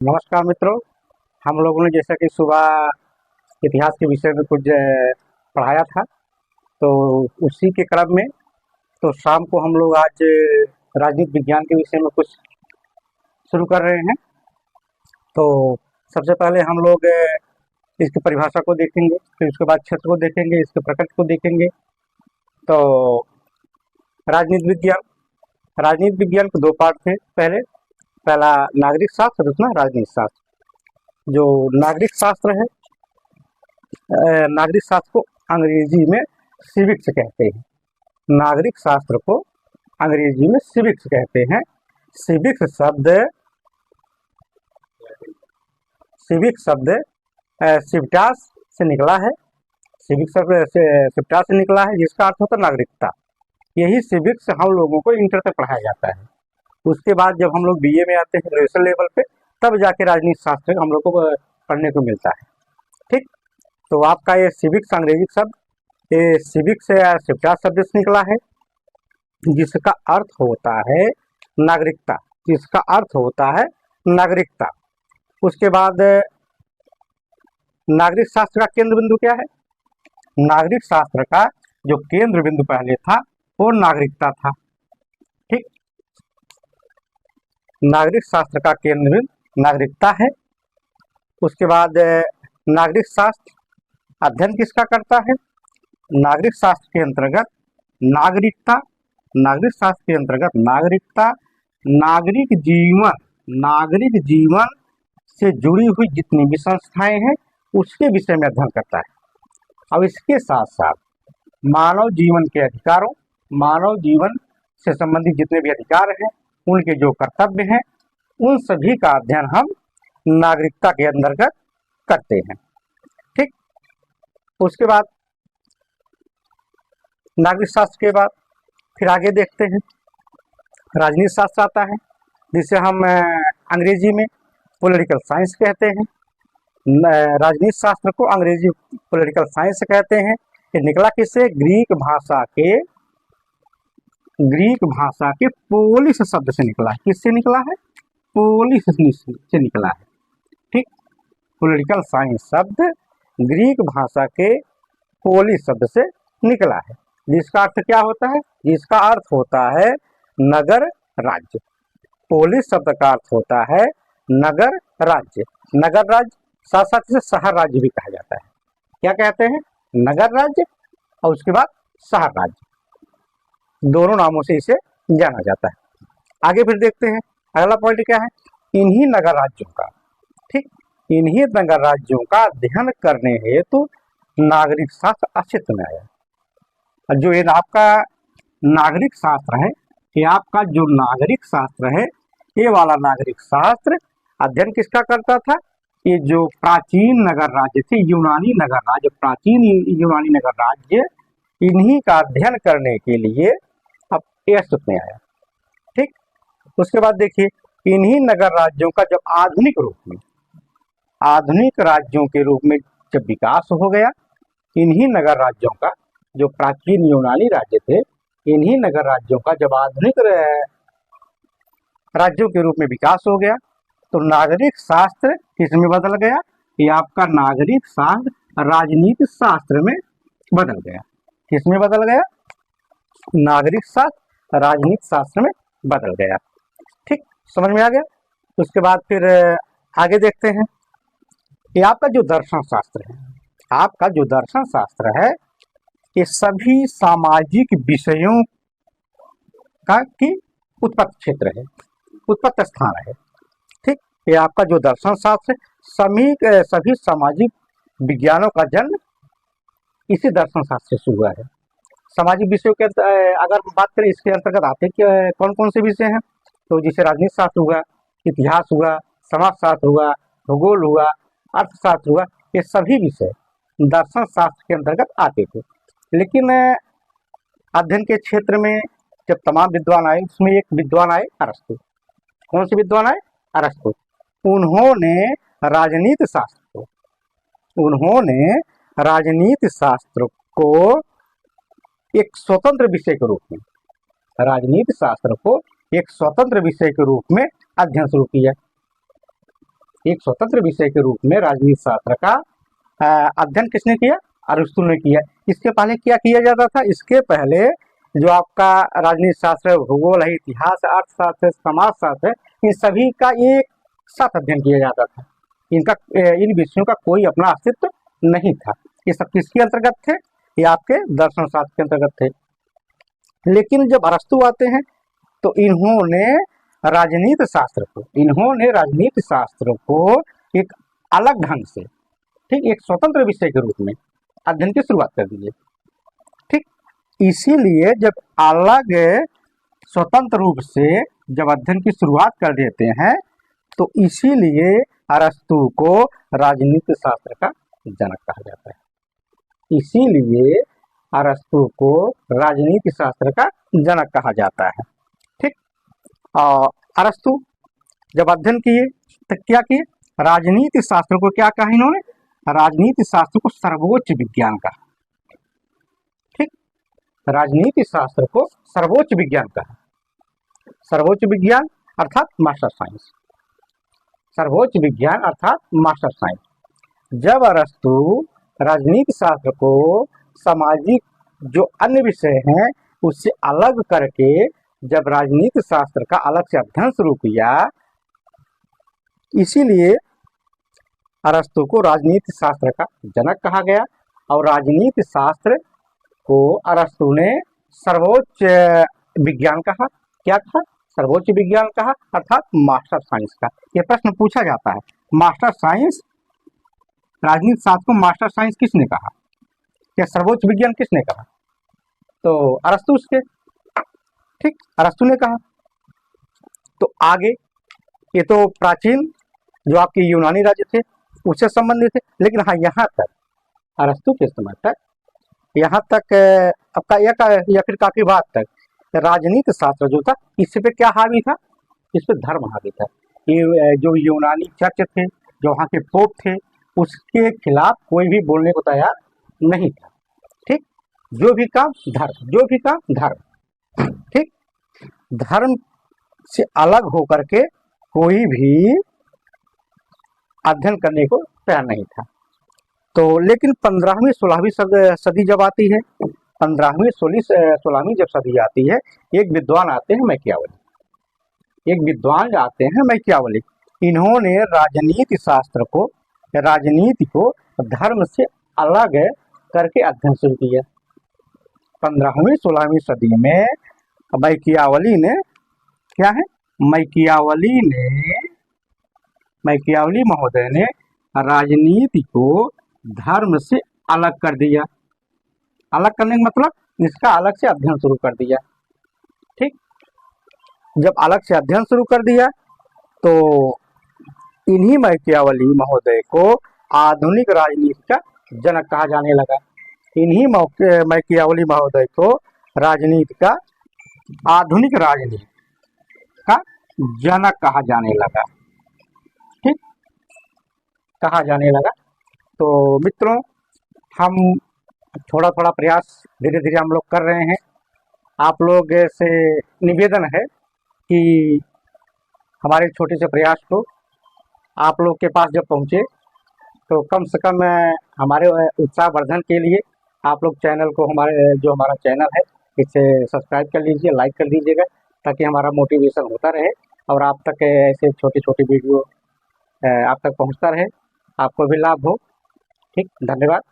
नमस्कार मित्रों। हम लोगों ने जैसा कि सुबह इतिहास के विषय में कुछ पढ़ाया था, तो उसी के क्रम में तो शाम को हम लोग आज राजनीति विज्ञान के विषय में कुछ शुरू कर रहे हैं। तो सबसे पहले हम लोग इसकी परिभाषा को देखेंगे, फिर उसके बाद क्षेत्र को देखेंगे, इसके प्रकृति को देखेंगे। तो राजनीति विज्ञान के दो पार्ट थे। पहला नागरिक शास्त्र, दूसरा राजनीति शास्त्र। जो नागरिक शास्त्र है, नागरिक शास्त्र को अंग्रेजी में सिविक्स कहते हैं। नागरिक शास्त्र को अंग्रेजी में सिविक्स कहते हैं। सिविक्स शब्द सिविटास से निकला है। सिविक्स शब्द सिविटास से निकला है, जिसका अर्थ होता है नागरिकता। यही सिविक्स हम लोगों को इंटर तक पढ़ाया जाता है। उसके बाद जब हम लोग बीए में आते हैं, ग्रेजुएशन लेवल पे, तब जाके राजनीति शास्त्र हम लोग को पढ़ने को मिलता है। ठीक, तो आपका ये सिविक्स अंग्रेजी शब्द, ये सिविक्स या सिविटास शब्द से निकला है, जिसका अर्थ होता है नागरिकता। जिसका अर्थ होता है नागरिकता। उसके बाद नागरिक शास्त्र का केंद्र बिंदु क्या है? नागरिक शास्त्र का जो केंद्र बिंदु पहले था वो नागरिकता था। ठीक, नागरिक शास्त्र का केंद्र बिंदु नागरिकता है। उसके बाद नागरिक शास्त्र अध्ययन किसका करता है? नागरिक शास्त्र के अंतर्गत नागरिकता, नागरिक शास्त्र के अंतर्गत नागरिकता, नागरिक जीवन से जुड़ी हुई जितनी भी संस्थाएं हैं उसके विषय में अध्ययन करता है। अब इसके साथ साथ मानव जीवन के अधिकारों, मानव जीवन से संबंधित जितने भी अधिकार हैं, उनके जो कर्तव्य हैं, उन सभी का अध्ययन हम नागरिकता के अंतर्गत करते हैं। ठीक, उसके बाद नागरिक शास्त्र के बाद फिर आगे देखते हैं, राजनीति शास्त्र आता है, जिसे हम अंग्रेजी में पॉलिटिकल साइंस कहते हैं। राजनीति शास्त्र को अंग्रेजी पॉलिटिकल साइंस कहते हैं। ये निकला किससे? ग्रीक भाषा के पोलिस शब्द से निकला है। किससे निकला है? पोलिस से निकला है। ठीक, पॉलिटिकल साइंस शब्द ग्रीक भाषा के पोलिस शब्द से निकला है, जिसका अर्थ क्या होता है? जिसका अर्थ होता है नगर राज्य। पोलिस शब्द का अर्थ होता है नगर राज्य। नगर राज्य, साथ साथ इसे शहर राज्य भी कहा जाता है। क्या कहते हैं? नगर राज्य, और उसके बाद शहर राज्य, दोनों नामों से इसे जाना जाता है। आगे फिर देखते हैं, अगला पॉइंट क्या है? इन्हीं नगर राज्यों का, ठीक, इन्हीं नगर राज्यों का अध्ययन करने हेतु नागरिक शास्त्र अस्तित्व में आया। और जो ये आपका नागरिक शास्त्र है, ये आपका जो नागरिक शास्त्र है, ये वाला नागरिक शास्त्र अध्ययन किसका करता था? ये जो प्राचीन नगर राज्य थे, यूनानी नगर राज्य, प्राचीन यूनानी नगर राज्य, इन्हीं का अध्ययन करने के लिए अब अस्तित्व में आया। ठीक, उसके बाद देखिए, इन्हीं नगर राज्यों का जब आधुनिक राज्यों के रूप में जब विकास हो गया, इन्हीं नगर राज्यों का, जो प्राचीन यूनानी राज्य थे, इन्हीं नगर राज्यों का जब आधुनिक राज्यों के रूप में विकास हो गया, तो नागरिक शास्त्र किसमें बदल गया? ये आपका नागरिक शास्त्र राजनीति शास्त्र में बदल गया। किसमें बदल गया? नागरिक शास्त्र राजनीति शास्त्र में बदल गया। ठीक, समझ में आ गया? उसके बाद फिर आगे देखते हैं, ये आपका जो दर्शन शास्त्र है, आपका जो दर्शन शास्त्र है, ये सभी सामाजिक विषयों का की उत्पत्ति क्षेत्र है, उत्पत्ति स्थान है। ठीक, ये आपका जो दर्शन शास्त्र है, सभी सामाजिक विज्ञानों का जन्म इसी दर्शन शास्त्र से हुआ है। सामाजिक विषयों के अगर हम बात करें, इसके अंतर्गत आते कौन कौन से विषय हैं? तो जैसे राजनीति शास्त्र हुआ, इतिहास हुआ, समाजशास्त्र हुआ, भूगोल हुआ, अर्थशास्त्र हुआ, ये सभी विषय दर्शन शास्त्र के अंतर्गत आते थे। लेकिन अध्ययन के क्षेत्र में जब तमाम विद्वान आए, उसमें एक विद्वान आए अरस्तु। कौन से विद्वान आए? अरस्तु। उन्होंने राजनीति शास्त्र को एक स्वतंत्र विषय के रूप में, राजनीति शास्त्र को एक स्वतंत्र विषय के रूप में अध्ययन शुरू किया। एक स्वतंत्र विषय के रूप में राजनीति शास्त्र का अध्ययन किसने किया? अरिस्टो ने किया। इसके पहले क्या किया जाता था? इसके पहले जो आपका राजनीति शास्त्र, भूगोल है, इतिहास, अर्थशास्त्र, समाज शास्त्र, इन सभी का एक साथ अध्ययन किया जाता था। इन विषयों का कोई अपना अस्तित्व नहीं था। ये सब किसके अंतर्गत थे? ये आपके दर्शन शास्त्र के अंतर्गत थे। लेकिन जब अरस्तु आते हैं तो इन्होंने राजनीति शास्त्र को एक अलग ढंग से, ठीक, एक स्वतंत्र विषय के रूप में अध्ययन की शुरुआत कर दी है। ठीक, इसीलिए जब अलग स्वतंत्र रूप से जब अध्ययन की शुरुआत कर देते हैं तो इसीलिए अरस्तु को राजनीति शास्त्र का जनक कहा जाता है। इसीलिए अरस्तु को राजनीति शास्त्र का जनक कहा जाता है। ठीक, और अरस्तु जब अध्ययन किए तो क्या किए? राजनीति शास्त्र को क्या कहा इन्होंने? राजनीति शास्त्र को सर्वोच्च विज्ञान कहा। ठीक, राजनीति शास्त्र को सर्वोच्च विज्ञान कहा। सर्वोच्च विज्ञान अर्थात मास्टर साइंस। सर्वोच्च विज्ञान अर्थात मास्टर साइंस। जब अरस्तु राजनीति शास्त्र को सामाजिक जो अन्य विषय हैं उससे अलग करके जब राजनीति शास्त्र का अलग से अध्ययन शुरू किया, इसीलिए अरस्तु को राजनीति शास्त्र का जनक कहा गया। और राजनीति शास्त्र को अरस्तु ने सर्वोच्च विज्ञान कहा। क्या कहा? सर्वोच्च विज्ञान कहा, अर्थात मास्टर साइंस का। यह प्रश्न पूछा जाता है, मास्टर साइंस, राजनीति शास्त्र को मास्टर साइंस किसने कहा या सर्वोच्च विज्ञान किसने कहा? तो अरस्तु के, ठीक, अरस्तु ने कहा। तो आगे ये तो प्राचीन जो आपके यूनानी राज्य थे उससे संबंधित है। लेकिन हाँ, यहाँ तक अरस्तु के समय तक, यहाँ तक आपका या फिर काफी बाद तक राजनीति शास्त्र जो था इस पे क्या हावी था? इस पे धर्म हावी था। ये जो यूनानी चर्च थे, जो वहाँ के पोप थे, उसके खिलाफ कोई भी बोलने को तैयार नहीं था। ठीक, जो भी काम धर्म। ठीक, धर्म से अलग होकर के कोई भी अध्ययन करने को तैयार नहीं था। तो लेकिन 15वीं 16वीं सदी जब आती है, 15वीं 16वीं जब सदी आती है, एक विद्वान आते हैं मैकियावली। इन्होंने राजनीति शास्त्र को, राजनीति को धर्म से अलग करके अध्ययन शुरू किया। 15वीं 16वीं सदी में मैकियावली ने क्या है? मैकियावली महोदय ने राजनीति को धर्म से अलग कर दिया। अलग करने का मतलब इसका अलग से अध्ययन शुरू कर दिया। ठीक, जब अलग से अध्ययन शुरू कर दिया तो इन्हीं मैकियावली महोदय को आधुनिक राजनीति का जनक कहा जाने लगा। इन्हीं मैकियावली महोदय को राजनीति का, आधुनिक राजनीति का जनक कहा जाने लगा। ठीक, कहा जाने लगा। तो मित्रों, हम थोड़ा थोड़ा प्रयास धीरे धीरे हम लोग कर रहे हैं। आप लोग से निवेदन है कि हमारे छोटे से प्रयास को आप लोग के पास जब पहुँचे तो कम से कम हमारे उत्साह वर्धन के लिए आप लोग चैनल को, हमारा चैनल है, इसे सब्सक्राइब कर लीजिए, लाइक कर दीजिएगा, ताकि हमारा मोटिवेशन होता रहे और आप तक ऐसे छोटी छोटी वीडियो आप तक पहुंचता रहे, आपको भी लाभ हो। ठीक, धन्यवाद।